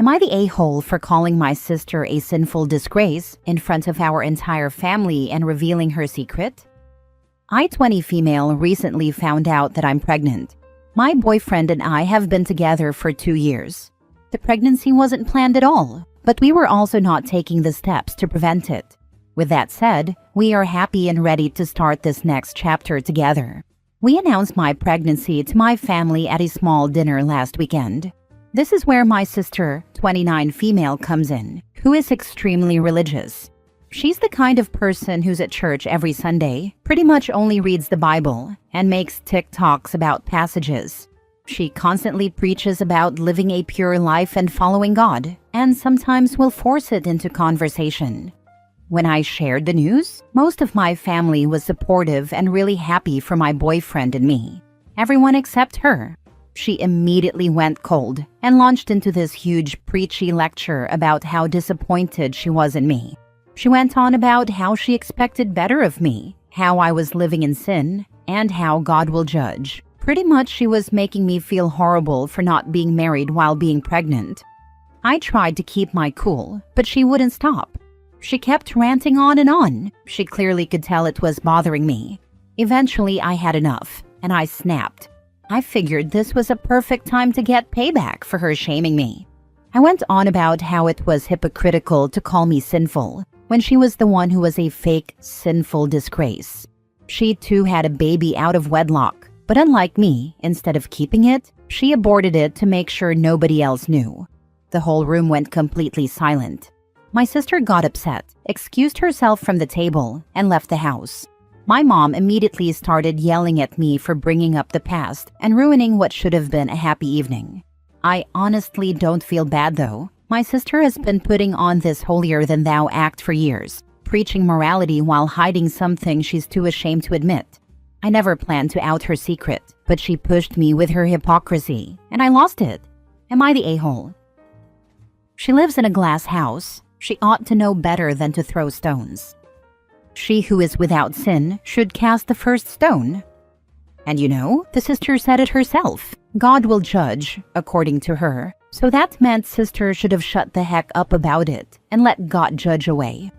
Am I the a-hole for calling my sister a sinful disgrace in front of our entire family and revealing her secret? I, 20 female, recently found out that I'm pregnant. My boyfriend and I have been together for 2 years. The pregnancy wasn't planned at all, but we were also not taking the steps to prevent it. With that said, we are happy and ready to start this next chapter together. We announced my pregnancy to my family at a small dinner last weekend. This is where my sister, 29 female, comes in, who is extremely religious. She's the kind of person who's at church every Sunday, pretty much only reads the Bible, and makes TikToks about passages. She constantly preaches about living a pure life and following God, and sometimes will force it into conversation. When I shared the news, most of my family was supportive and really happy for my boyfriend and me. Everyone except her. She immediately went cold and launched into this huge preachy lecture about how disappointed she was in me. She went on about how she expected better of me, how I was living in sin, and how God will judge. Pretty much she was making me feel horrible for not being married while being pregnant. I tried to keep my cool, but she wouldn't stop. She kept ranting on and on. She clearly could tell it was bothering me. Eventually, I had enough, and I snapped. I figured this was a perfect time to get payback for her shaming me. I went on about how it was hypocritical to call me sinful, when she was the one who was a fake, sinful disgrace. She too had a baby out of wedlock, but unlike me, instead of keeping it, she aborted it to make sure nobody else knew. The whole room went completely silent. My sister got upset, excused herself from the table, and left the house. My mom immediately started yelling at me for bringing up the past and ruining what should have been a happy evening. I honestly don't feel bad though. My sister has been putting on this holier-than-thou act for years, preaching morality while hiding something she's too ashamed to admit. I never planned to out her secret, but she pushed me with her hypocrisy, and I lost it. Am I the a-hole? She lives in a glass house. She ought to know better than to throw stones. She who is without sin should cast the first stone. And you know, the sister said it herself. God will judge, according to her. So that meant sister should have shut the heck up about it and let God judge away.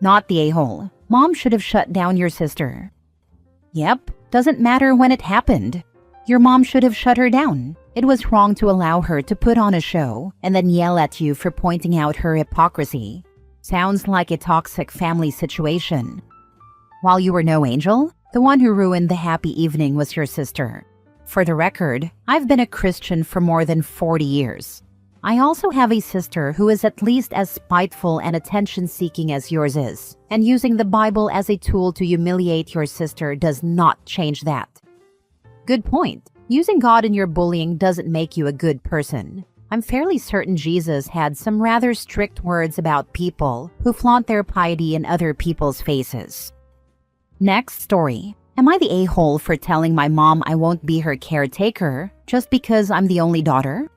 Not the a-hole. Mom should have shut down your sister. Yep, doesn't matter when it happened. Your mom should have shut her down. It was wrong to allow her to put on a show and then yell at you for pointing out her hypocrisy. Sounds like a toxic family situation. While you were no angel, the one who ruined the happy evening was your sister. For the record, I've been a Christian for more than 40 years. I also have a sister who is at least as spiteful and attention-seeking as yours is, and using the Bible as a tool to humiliate your sister does not change that. Good point. Using God in your bullying doesn't make you a good person. I'm fairly certain Jesus had some rather strict words about people who flaunt their piety in other people's faces. Next story. Am I the a-hole for telling my mom I won't be her caretaker just because I'm the only daughter?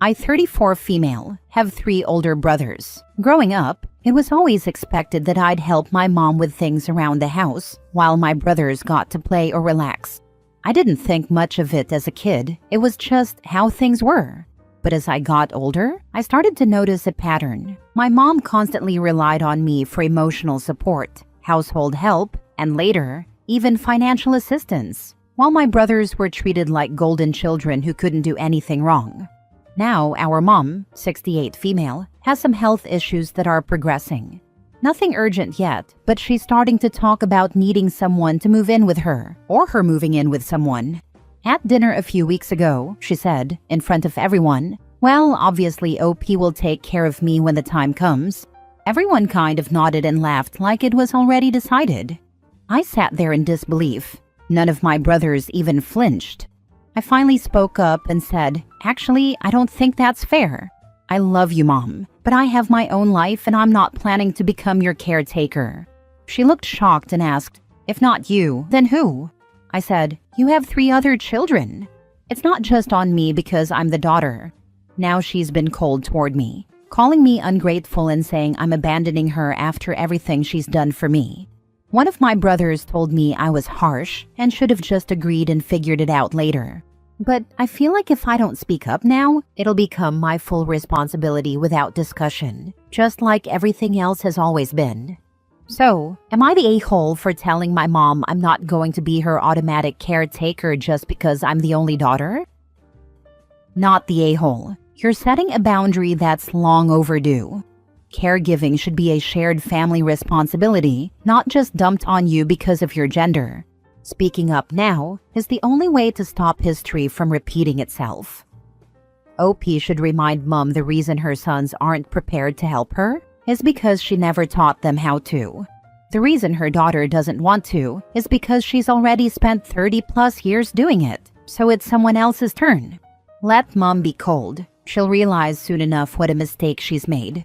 I, 34 female, have 3 older brothers. Growing up, it was always expected that I'd help my mom with things around the house while my brothers got to play or relax. I didn't think much of it as a kid. It was just how things were. But as I got older, I started to notice a pattern. My mom constantly relied on me for emotional support, household help, and later, even financial assistance, while my brothers were treated like golden children who couldn't do anything wrong. Now, our mom, 68 female, has some health issues that are progressing. Nothing urgent yet, but she's starting to talk about needing someone to move in with her, or her moving in with someone. At dinner a few weeks ago, she said, in front of everyone, "Well, obviously OP will take care of me when the time comes." Everyone kind of nodded and laughed like it was already decided. I sat there in disbelief. None of my brothers even flinched. I finally spoke up and said, "Actually, I don't think that's fair. I love you, Mom, but I have my own life and I'm not planning to become your caretaker." She looked shocked and asked, "If not you, then who?" I said, "You have 3 other children. It's not just on me because I'm the daughter." Now she's been cold toward me, calling me ungrateful and saying I'm abandoning her after everything she's done for me. One of my brothers told me I was harsh and should have just agreed and figured it out later. But I feel like if I don't speak up now, it'll become my full responsibility without discussion, just like everything else has always been. So, am I the a-hole for telling my mom I'm not going to be her automatic caretaker just because I'm the only daughter? Not the a-hole. You're setting a boundary that's long overdue. Caregiving should be a shared family responsibility, not just dumped on you because of your gender. Speaking up now is the only way to stop history from repeating itself. OP should remind Mom the reason her sons aren't prepared to help her is because she never taught them how to. The reason her daughter doesn't want to is because she's already spent 30+ years doing it, so it's someone else's turn. Let Mom be cold. She'll realize soon enough what a mistake she's made.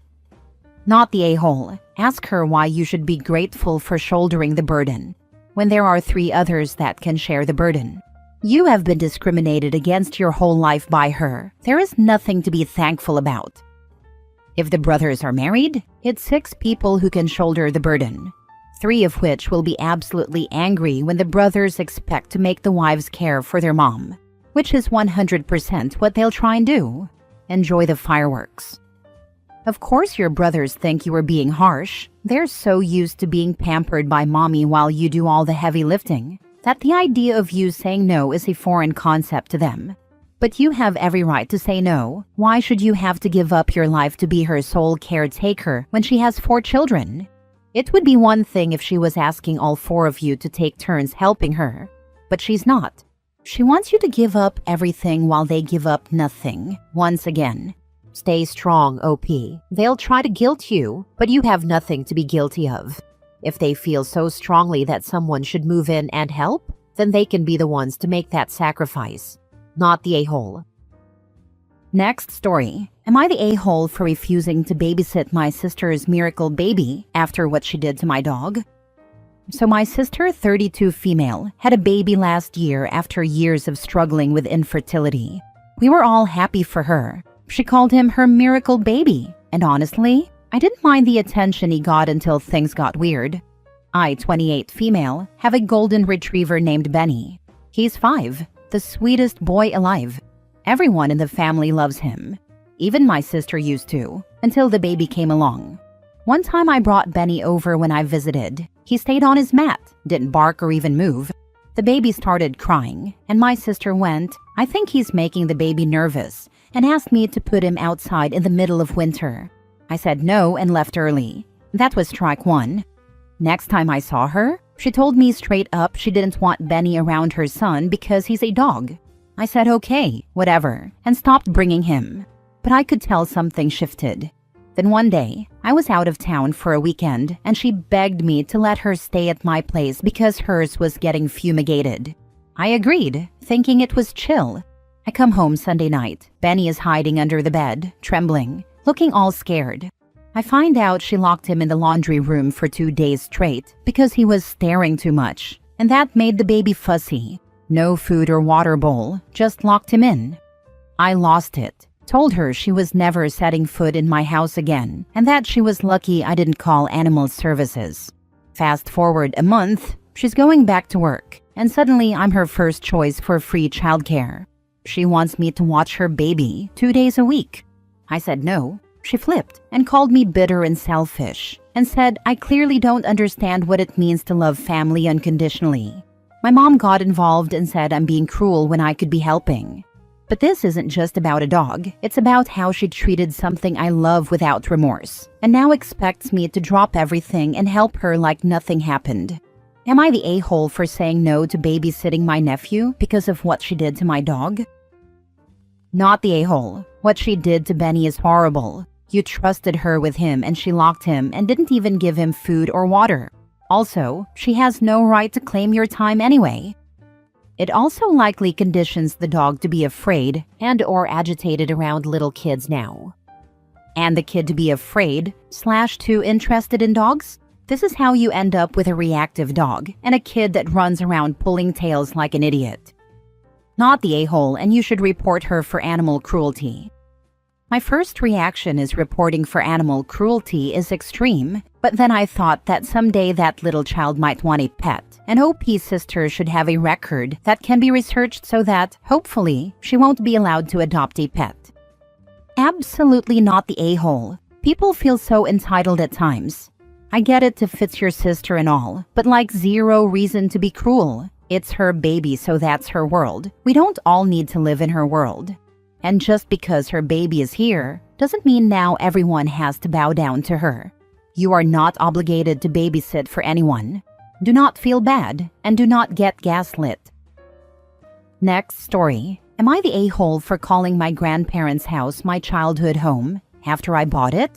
Not the a-hole. Ask her why you should be grateful for shouldering the burden, when there are 3 others that can share the burden. You have been discriminated against your whole life by her. There is nothing to be thankful about. If the brothers are married, it's 6 people who can shoulder the burden, 3 of which will be absolutely angry when the brothers expect to make the wives care for their mom, which is 100% what they'll try and do. Enjoy the fireworks. Of course your brothers think you are being harsh. They're so used to being pampered by mommy while you do all the heavy lifting that the idea of you saying no is a foreign concept to them. But you have every right to say no. Why should you have to give up your life to be her sole caretaker when she has 4 children? It would be one thing if she was asking all 4 of you to take turns helping her, but she's not. She wants you to give up everything while they give up nothing. Once again, stay strong, OP. They'll try to guilt you, but you have nothing to be guilty of. If they feel so strongly that someone should move in and help, then they can be the ones to make that sacrifice, not the a-hole. Next story. Am I the a-hole for refusing to babysit my sister's miracle baby after what she did to my dog? So my sister, 32 female, had a baby last year after years of struggling with infertility. We were all happy for her. She called him her miracle baby, and honestly, I didn't mind the attention he got until things got weird. I, 28 female, have a golden retriever named Benny. He's 5, the sweetest boy alive. Everyone in the family loves him. Even my sister used to, until the baby came along. One time I brought Benny over when I visited. He stayed on his mat, didn't bark or even move. The baby started crying, and my sister went, "I think he's making the baby nervous," and asked me to put him outside in the middle of winter. I said no and left early. That was strike 1. Next time I saw her, she told me straight up she didn't want Benny around her son because he's a dog. I said okay, whatever, and stopped bringing him. But I could tell something shifted. Then one day, I was out of town for a weekend and she begged me to let her stay at my place because hers was getting fumigated. I agreed, thinking it was chill. I come home Sunday night. Benny is hiding under the bed, trembling, looking all scared. I find out she locked him in the laundry room for 2 days straight because he was staring too much, and that made the baby fussy. No food or water bowl, just locked him in. I lost it. Told her she was never setting foot in my house again, and that she was lucky I didn't call animal services. Fast forward a month, she's going back to work, and suddenly I'm her first choice for free childcare. She wants me to watch her baby 2 days a week. I said no. She flipped and called me bitter and selfish, and said I clearly don't understand what it means to love family unconditionally. My mom got involved and said I'm being cruel when I could be helping. But this isn't just about a dog, it's about how she treated something I love without remorse, and now expects me to drop everything and help her like nothing happened. Am I the a-hole for saying no to babysitting my nephew because of what she did to my dog? Not the a-hole. What she did to Benny is horrible. You trusted her with him and she locked him and didn't even give him food or water. Also, she has no right to claim your time anyway. It also likely conditions the dog to be afraid and/or agitated around little kids now. And the kid to be afraid / too interested in dogs? This is how you end up with a reactive dog and a kid that runs around pulling tails like an idiot. Not the a-hole, and you should report her for animal cruelty. My first reaction is reporting for animal cruelty is extreme. But then I thought that someday that little child might want a pet, and OP's sister should have a record that can be researched so that, hopefully, she won't be allowed to adopt a pet. Absolutely not the a-hole. People feel so entitled at times. I get it if it's your sister and all, but like zero reason to be cruel. It's her baby, so that's her world. We don't all need to live in her world. And just because her baby is here, doesn't mean now everyone has to bow down to her. You are not obligated to babysit for anyone. Do not feel bad, and do not get gaslit. Next story. Am I the a-hole for calling my grandparents' house my childhood home after I bought it?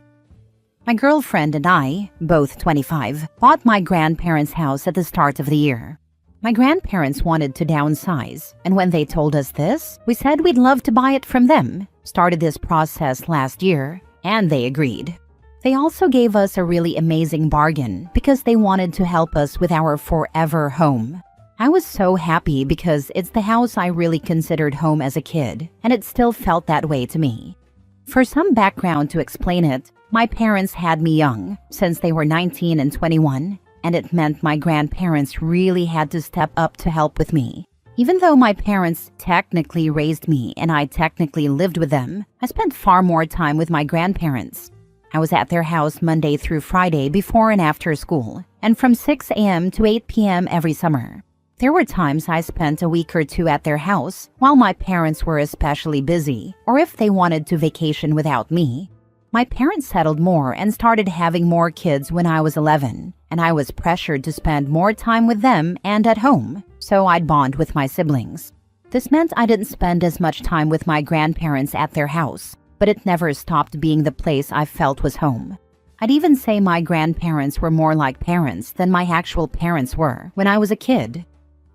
My girlfriend and I, both 25, bought my grandparents' house at the start of the year. My grandparents wanted to downsize, and when they told us this, we said we'd love to buy it from them. Started this process last year, and they agreed. They also gave us a really amazing bargain because they wanted to help us with our forever home. I was so happy because it's the house I really considered home as a kid, and it still felt that way to me. For some background to explain it, my parents had me young, since they were 19 and 21, and it meant my grandparents really had to step up to help with me. Even though my parents technically raised me and I technically lived with them, I spent far more time with my grandparents. I was at their house Monday through Friday before and after school, and from 6 a.m. to 8 p.m. every summer. There were times I spent a week or two at their house while my parents were especially busy, or if they wanted to vacation without me. My parents settled more and started having more kids when I was 11, and I was pressured to spend more time with them and at home, so I'd bond with my siblings. This meant I didn't spend as much time with my grandparents at their house, but it never stopped being the place I felt was home. I'd even say my grandparents were more like parents than my actual parents were when I was a kid.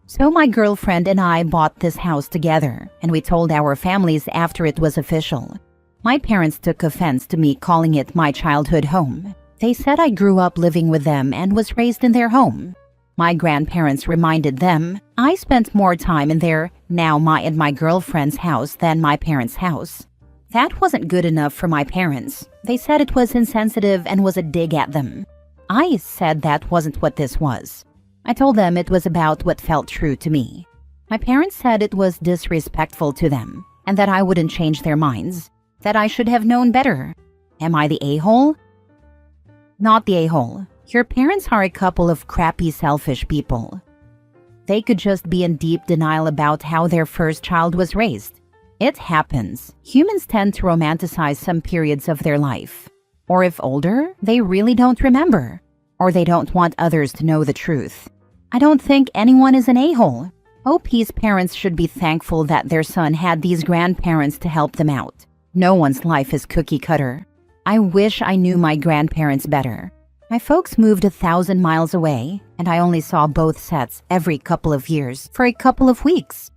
So my girlfriend and I bought this house together, and we told our families after it was official. My parents took offense to me calling it my childhood home. They said I grew up living with them and was raised in their home. My grandparents reminded them I spent more time in their, now my girlfriend's house than my parents' house. That wasn't good enough for my parents. They said it was insensitive and was a dig at them. I said that wasn't what this was. I told them it was about what felt true to me. My parents said it was disrespectful to them, and that I wouldn't change their minds, that I should have known better. Am I the a-hole? Not the a-hole. Your parents are a couple of crappy, selfish people. They could just be in deep denial about how their first child was raised. It happens. Humans tend to romanticize some periods of their life. Or if older, they really don't remember. Or they don't want others to know the truth. I don't think anyone is an a-hole. OP's parents should be thankful that their son had these grandparents to help them out. No one's life is cookie cutter. I wish I knew my grandparents better. My folks moved 1,000 miles away, and I only saw both sets every couple of years for a couple of weeks.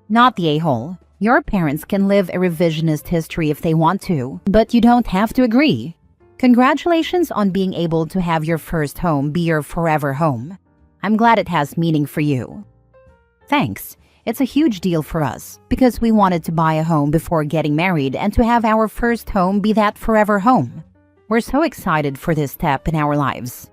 Not the a-hole. Your parents can live a revisionist history if they want to, but you don't have to agree. Congratulations on being able to have your first home be your forever home. I'm glad it has meaning for you. Thanks. It's a huge deal for us because we wanted to buy a home before getting married and to have our first home be that forever home. We're so excited for this step in our lives.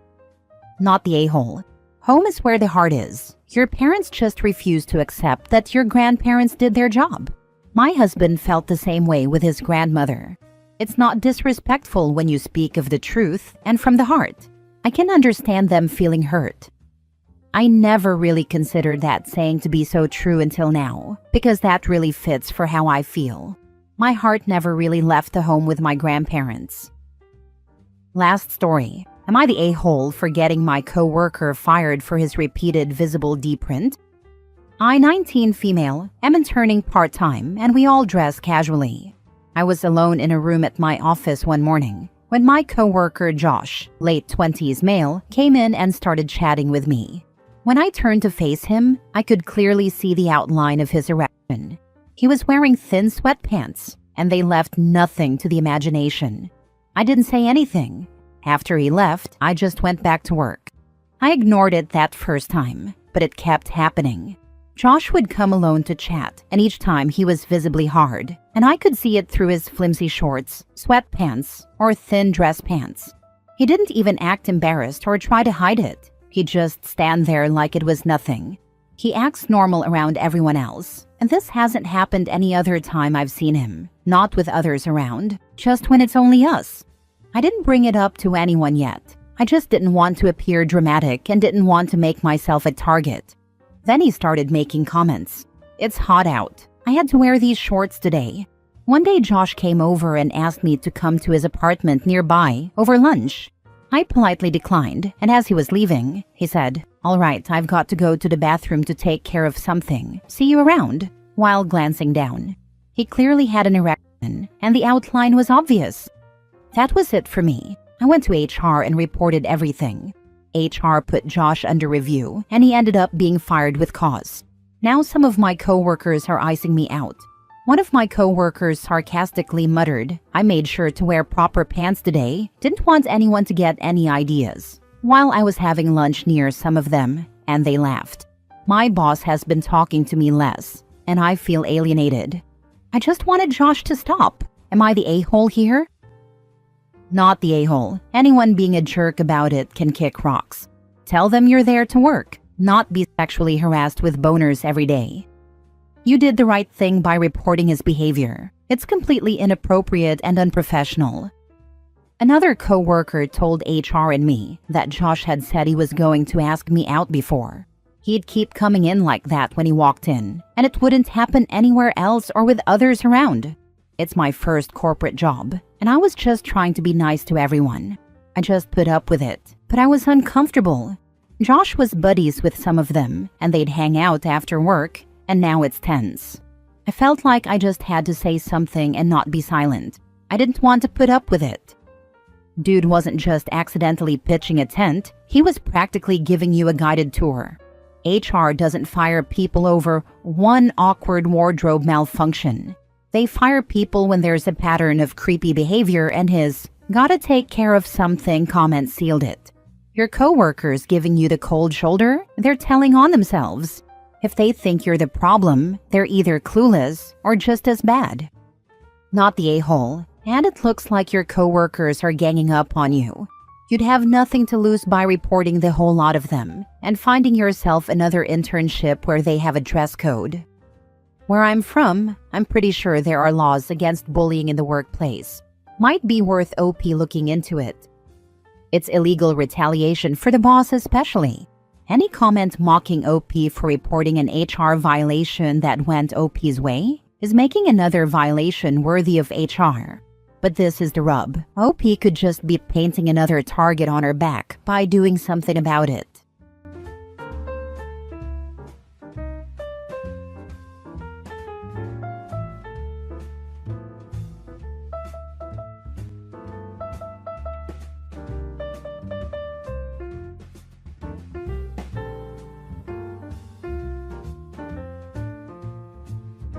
Not the a-hole. Home is where the heart is. Your parents just refuse to accept that your grandparents did their job. My husband felt the same way with his grandmother. It's not disrespectful when you speak of the truth and from the heart. I can understand them feeling hurt. I never really considered that saying to be so true until now, because that really fits for how I feel. My heart never really left the home with my grandparents. Last story. Am I the a-hole for getting my co-worker fired for his repeated visible D-print? I, 19 female, am interning part-time, and we all dress casually. I was alone in a room at my office one morning when my coworker Josh, late 20s male, came in and started chatting with me. When I turned to face him, I could clearly see the outline of his erection. He was wearing thin sweatpants, and they left nothing to the imagination. I didn't say anything. After he left, I just went back to work. I ignored it that first time, but it kept happening. Josh would come alone to chat, and each time he was visibly hard, and I could see it through his flimsy shorts, sweatpants, or thin dress pants. He didn't even act embarrassed or try to hide it. He'd just stand there like it was nothing. He acts normal around everyone else, and this hasn't happened any other time I've seen him. Not with others around, just when it's only us. I didn't bring it up to anyone yet. I just didn't want to appear dramatic and didn't want to make myself a target. Then he started making comments. It's hot out. I had to wear these shorts today. One day Josh came over and asked me to come to his apartment nearby over lunch. I politely declined, and as he was leaving, he said, "All right, I've got to go to the bathroom to take care of something. See you around," while glancing down. He clearly had an erection, and the outline was obvious. That was it for me. I went to HR and reported everything. HR put Josh under review, and he ended up being fired with cause. Now some of my coworkers are icing me out. One of my coworkers sarcastically muttered, "I made sure to wear proper pants today. Didn't want anyone to get any ideas," while I was having lunch near some of them, and they laughed. My boss has been talking to me less, and I feel alienated. I just wanted Josh to stop. Am I the a-hole here? Not the a-hole. Anyone being a jerk about it can kick rocks. Tell them you're there to work, not be sexually harassed with boners every day. You did the right thing by reporting his behavior. It's completely inappropriate and unprofessional. Another coworker told HR and me that Josh had said he was going to ask me out before. He'd keep coming in like that when he walked in, and it wouldn't happen anywhere else or with others around. It's my first corporate job, and I was just trying to be nice to everyone. I just put up with it, but I was uncomfortable. Josh was buddies with some of them, and they'd hang out after work, and now it's tense. I felt like I just had to say something and not be silent. I didn't want to put up with it. Dude wasn't just accidentally pitching a tent, he was practically giving you a guided tour. HR doesn't fire people over one awkward wardrobe malfunction. They fire people when there's a pattern of creepy behavior, and his "gotta take care of something" comment sealed it. Your coworkers giving you the cold shoulder, they're telling on themselves. If they think you're the problem, they're either clueless or just as bad. Not the a-hole, and it looks like your coworkers are ganging up on you. You'd have nothing to lose by reporting the whole lot of them and finding yourself another internship where they have a dress code. Where I'm from, I'm pretty sure there are laws against bullying in the workplace. Might be worth OP looking into it. It's illegal retaliation for the boss especially. Any comment mocking OP for reporting an HR violation that went OP's way is making another violation worthy of HR. But this is the rub. OP could just be painting another target on her back by doing something about it.